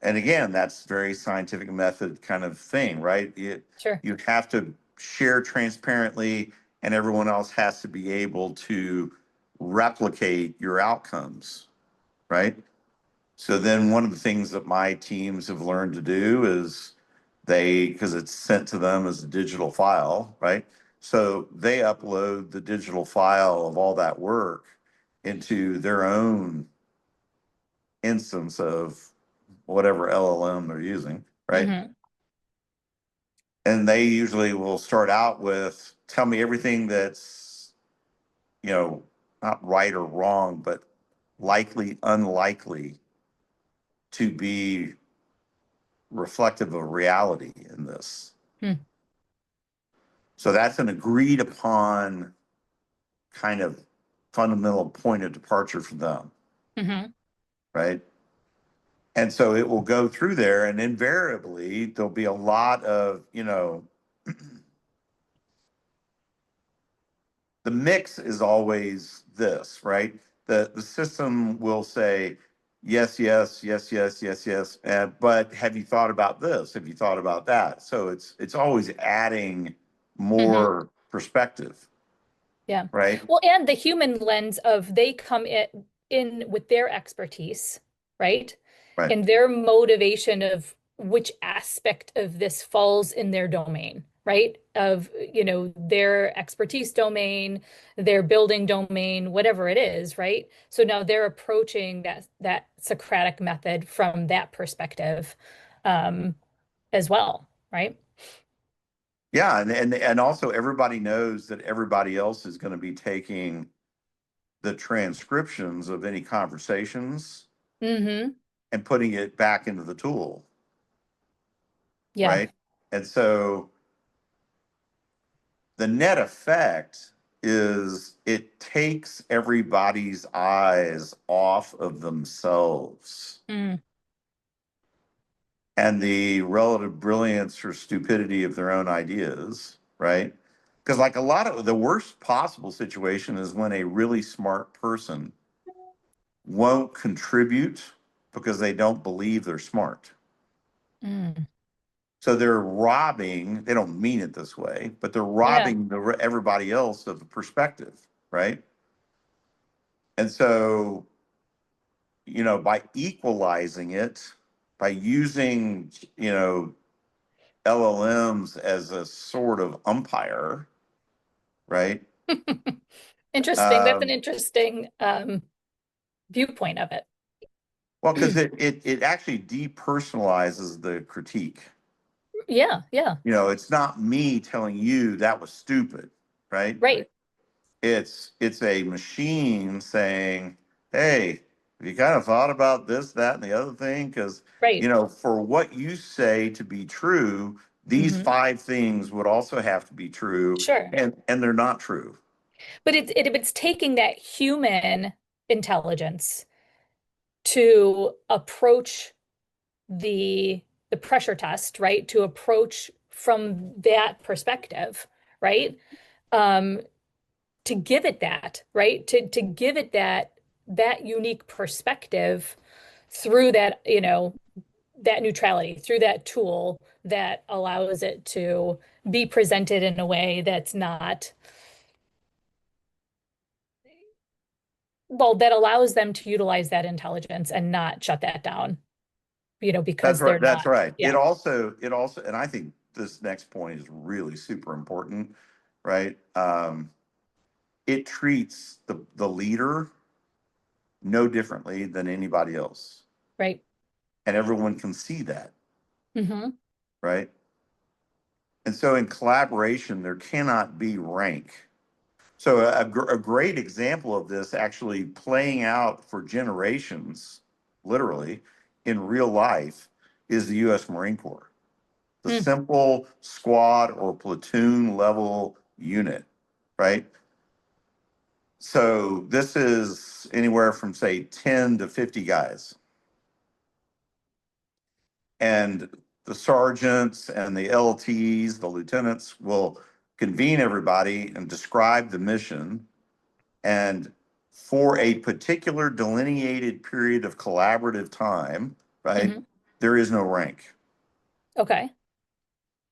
And again, that's very scientific method kind of thing, right? Sure. You have to share transparently, and everyone else has to be able to replicate your outcomes, right? So then one of the things that my teams have learned to do is because it's sent to them as a digital file, right? So they upload the digital file of all that work into their own instance of whatever LLM they're using, right? Hmm. And they usually will start out with, tell me everything that's, you know, not right or wrong, but likely, unlikely to be reflective of reality in this. Hmm. So that's an agreed upon kind of fundamental point of departure for them, Hmm. right? And so it will go through there, and invariably there'll be a lot of, the mix is always this, right? The system will say, yes, yes, yes, yes, yes, yes, but have you thought about this? Have you thought about that? So it's always adding Hmm. more perspective, Yeah. right? Well, and the human lens of they come in with their expertise, right? Right. And their motivation of which aspect of this falls in their domain, right? Of, their expertise domain, their building domain, whatever it is, right? So now they're approaching that Socratic method from that perspective, um, as well, right? Yeah, and also everybody knows that everybody else is going to be taking the transcriptions of any conversations Mm-hmm. and putting it back into the tool, Yeah. right? And so the net effect is it takes everybody's eyes off of themselves Mm. and the relative brilliance or stupidity of their own ideas, right? Because, like, a lot of the worst possible situation is when a really smart person won't contribute because they don't believe they're smart. Mm. So they're robbing, they don't mean it this way, but they're Yeah. robbing everybody else of a perspective, right? And so, by equalizing it, by using, LLMs as a sort of umpire, right? Interesting. That's an Um, interesting viewpoint of well, because it. it actually depersonalizes the critique. Yeah, yeah. It's not me telling you that was stupid, right? Right. It's a machine saying, "Hey, have you kind of thought about this, that, and the other thing? Because, Right. for what you say to be true, these Hmm. five things would also have to be true, Sure. and they're not true. But it's taking that human intelligence to approach the the pressure test, right? To approach from that perspective, right? Um, to give it that, right? To give it that unique perspective through that, that neutrality, through that tool that allows it to be presented in a way that's not, well, that allows them to utilize that intelligence and not shut that down, That's because right. they're That's not, right. yeah, It also, and I think this next point is really super important, right? It treats the leader no differently than anybody else, right. and everyone can see that, Hmm. right? And so in collaboration, there cannot be rank. So a great example of this actually playing out for generations, literally in real life, is the U.S. Marine Corps. The Mm. simple squad or platoon level unit, right? So this is anywhere from say 10 to 50 guys. And the sergeants and the LTs, the lieutenants, will convene everybody and describe the mission. And for a particular delineated period of collaborative time, right, Hmm. there is no rank. Okay.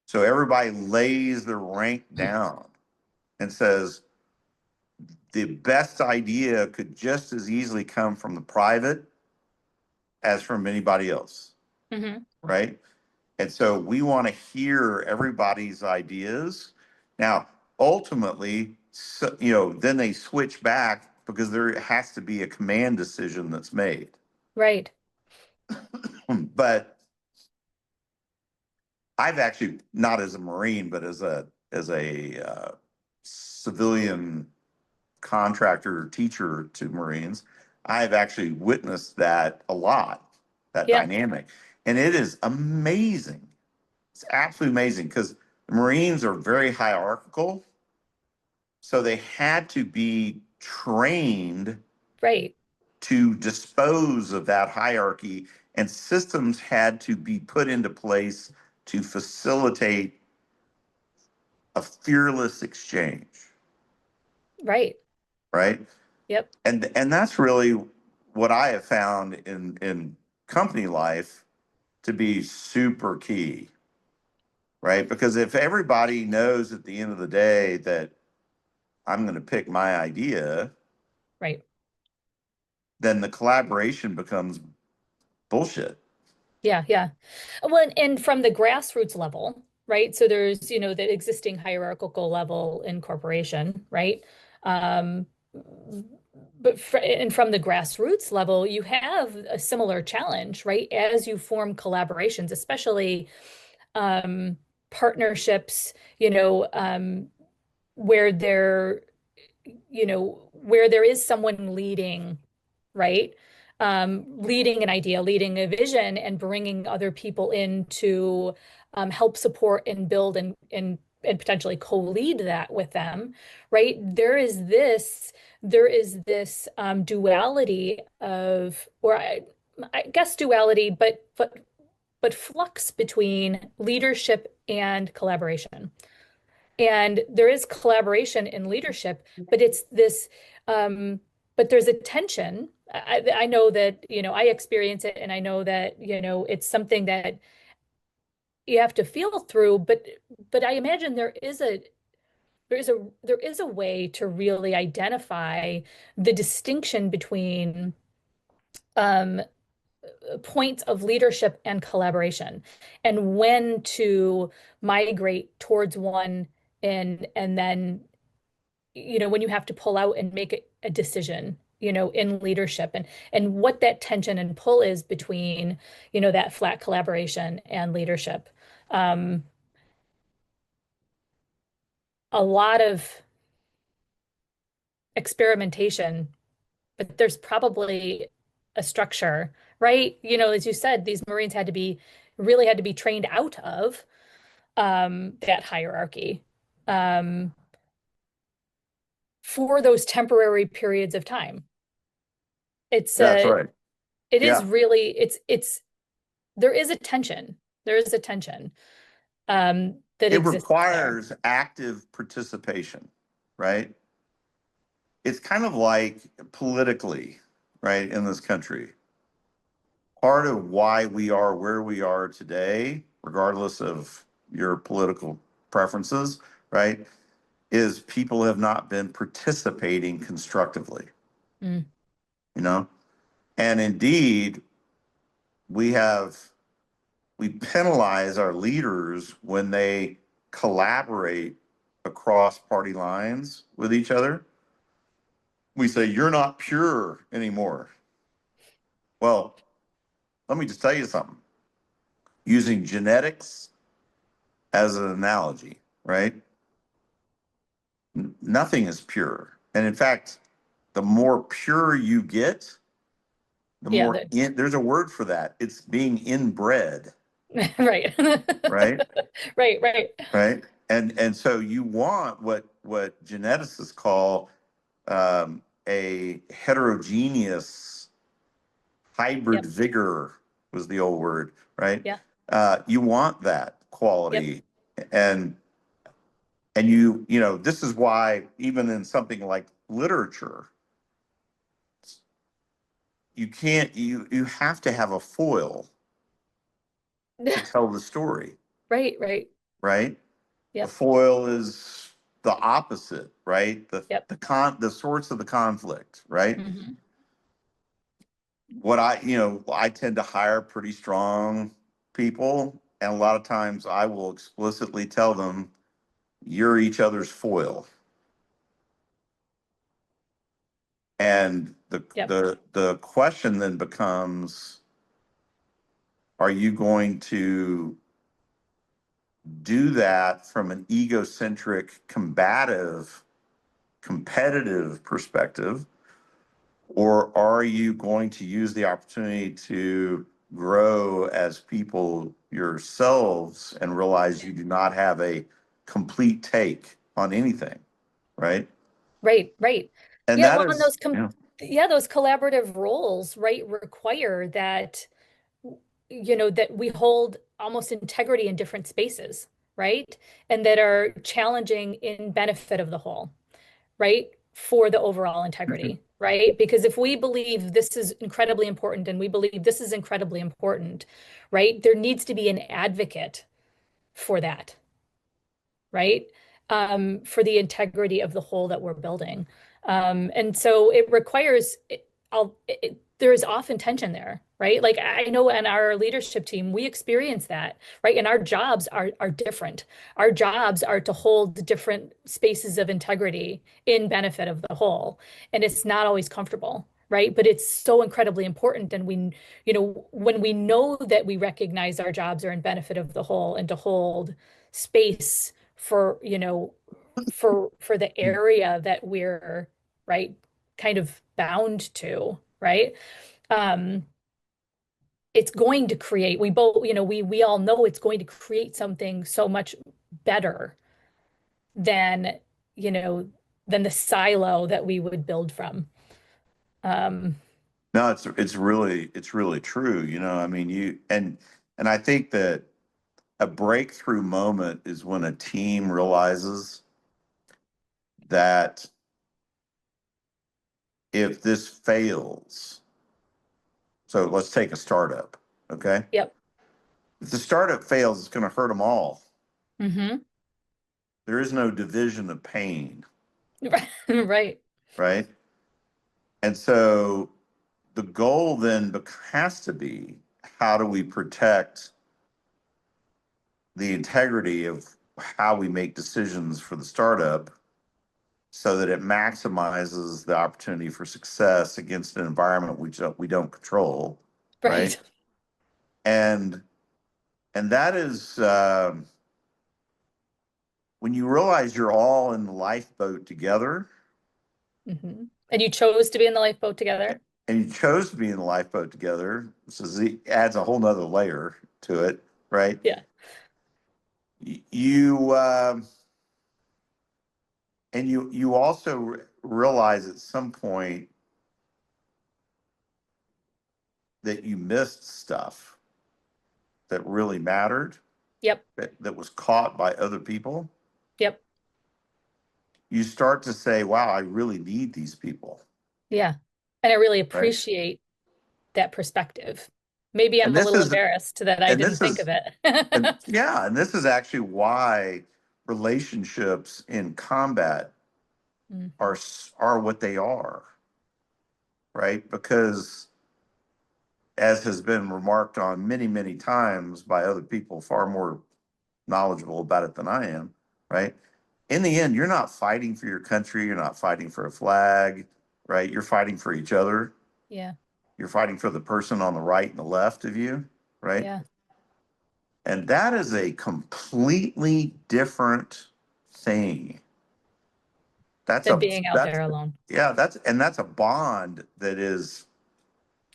So everybody lays their rank down and says the best idea could just as easily come from the private as from anybody else, Hmm. right? And so we want to hear everybody's ideas. Now, ultimately, so, then they switch back because there has to be a command decision that's made. Right. But I've actually not as a Marine, but as a civilian contractor teacher to Marines, I've actually witnessed that a lot, that Yeah. dynamic, and it is amazing. It's absolutely amazing because the Marines are very hierarchical. So they had to be trained Right. to dispose of that hierarchy, and systems had to be put into place to facilitate a fearless exchange, Right. right? Yep. And that's really what I have found in company life to be super key, right? Because if everybody knows at the end of the day that I'm going to pick my idea, Right. then the collaboration becomes bullshit. Yeah, yeah. Well, and from the grassroots level, right? So there's, the existing hierarchical level in corporation, right? Um, and from the grassroots level, you have a similar challenge, right? As you form collaborations, especially partnerships, where there, where there is someone leading, right? Leading an idea, leading a vision, and bringing other people in to help support and build and potentially co-lead that with them, right? There is this duality of, or I guess duality, but flux between leadership and collaboration. And there is collaboration in leadership, but it's this, but there's a tension. I know that, I experience it, and I know that, it's something that you have to feel through, but I imagine there is a way to really identify the distinction between um, points of leadership and collaboration, and when to migrate towards one, and then when you have to pull out and make a decision, in leadership, and what that tension and pull is between, that flat collaboration and leadership. Um, a lot of experimentation, but there's probably a structure, right? As you said, these Marines really had to be trained out of that hierarchy um, for those temporary periods of time. It's That's right. it is Yeah. really there is a tension. There is a tension that It exists there. requires active participation, right? It's kind of like politically, right, in this country. Part of why we are where we are today, regardless of your political preferences, right, is people have not been participating constructively, Mm, you know? And indeed, we have, we penalize our leaders when they collaborate across party lines with each other. We say, you're not pure anymore. Well, let me just tell you something. Using genetics as an analogy, right? Nothing is pure. And in fact, the more pure you get, the yeah, more there's a word for that. It's being inbred, right. right? Right, right. Right. And so you want what geneticists call a heterogeneous hybrid Yep, vigor was the old word, right? yeah, You want that yep, quality, and and this is why even in something like literature, you have to have a foil to tell the story, right, right. right? A Yep, foil is the opposite, right? yep. The source of the conflict, right? Hmm. I tend to hire pretty strong people, and a lot of times I will explicitly tell them, you're each other's foil. And Yep, the question then becomes, are you going to do that from an egocentric, combative, competitive perspective? Or are you going to use the opportunity to grow as people yourselves and realize you do not have a complete take on anything, right? right, right. And Yeah, that well, and is, you know, those collaborative roles, right, require that that we hold almost integrity in different spaces, right? And that are challenging in benefit of the whole, right? For the overall integrity, right? Because if we believe this is incredibly important and we believe this is incredibly important, right? There needs to be an advocate for that, right? For the integrity of the whole that we're building. And so it requires, there is often tension there, right? Like I know in our leadership team, we experience that, right? And our jobs are different. Our jobs are to hold different spaces of integrity in benefit of the whole. And it's not always comfortable, right? But it's so incredibly important. And when we know that we recognize our jobs are in benefit of the whole and to hold space for for the area that we're right kind of bound to, right? um it's going to create, we both, we all know it's going to create something so much better than you know than the silo that we would build from. um no, it's really true. I mean, and I think that a breakthrough moment is when a team realizes that if this fails, so let's take a startup, okay? yep. If the startup fails, it's going to hurt them all. Hmm. There is no division of pain, Right. right? And so the goal then has to be, how do we protect the integrity of how we make decisions for the startup so that it maximizes the opportunity for success against an environment we don't control, right? Right. And that is when you realize you're all in the lifeboat together, Hmm. And you chose to be in the lifeboat together. and you chose to be in the lifeboat together, so adds a whole nother layer to it, right? Yeah. You and you also realize at some point that you missed stuff that really mattered, Yep. that was caught by other people. Yep. You start to say, wow, I really need these people, Yeah. And I really right? appreciate that perspective. Maybe I'm And a this little is embarrassed that I and didn't this think of is and it. yeah, and this is actually why relationships in combat Mm, are what they are, right? Because as has been remarked on many, many times by other people far more knowledgeable about it than I am, right? In the end, you're not fighting for your country, you're not fighting for a flag, right? You're fighting for each other. yeah. You're fighting for the person on the right and the left of you, right? Yeah. And that is a completely different thing. That's Than a being out that's there alone. yeah, that's a bond that is,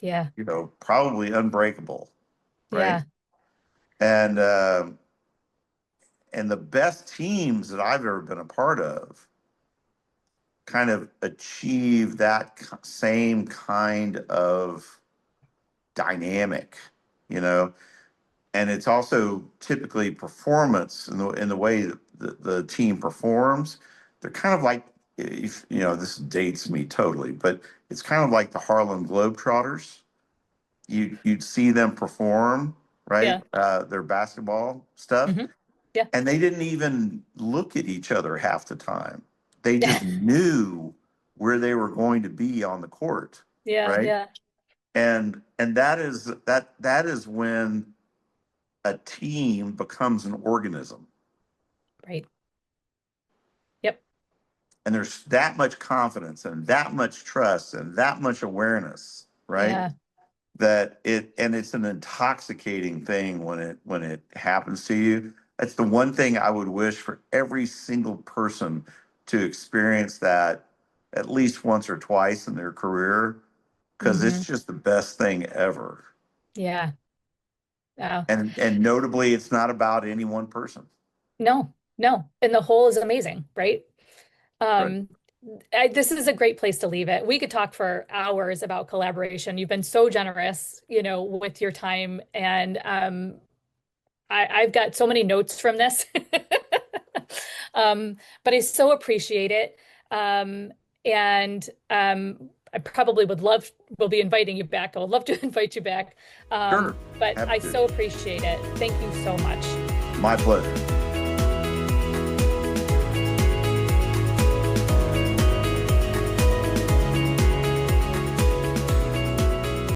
Yeah. probably unbreakable, right? Yeah. And and the best teams that I've ever been a part of kind of achieve that same kind of dynamic, you know. And it's also typically performance in the way that the team performs. They're kind of like, if this dates me totally, but it's kind of like the Harlem Globetrotters. You'd see them perform, right? Yeah. Their basketball stuff, Hmm. Yeah. and they didn't even look at each other half the time. They just knew where they were going to be on the court, Yeah. right? Yeah. And that is when a team becomes an organism, Right. Yep. and there's that much confidence and that much trust and that much awareness, right? Yeah. It's an intoxicating thing when it happens to you. That's the one thing I would wish for every single person to experience that at least once or twice in their career, because Hmm. it's just the best thing ever. Yeah. And notably, it's not about any one person. No, no. And the whole is amazing, right? Right. Um, this is a great place to leave it. We could talk for hours about collaboration. You've been so generous, with your time, and I've got so many notes from this. But I so appreciate it. Um, and I probably will be inviting you back. I would love to invite you back. Sure. But Happy I to. so appreciate it. Thank you so much. My pleasure.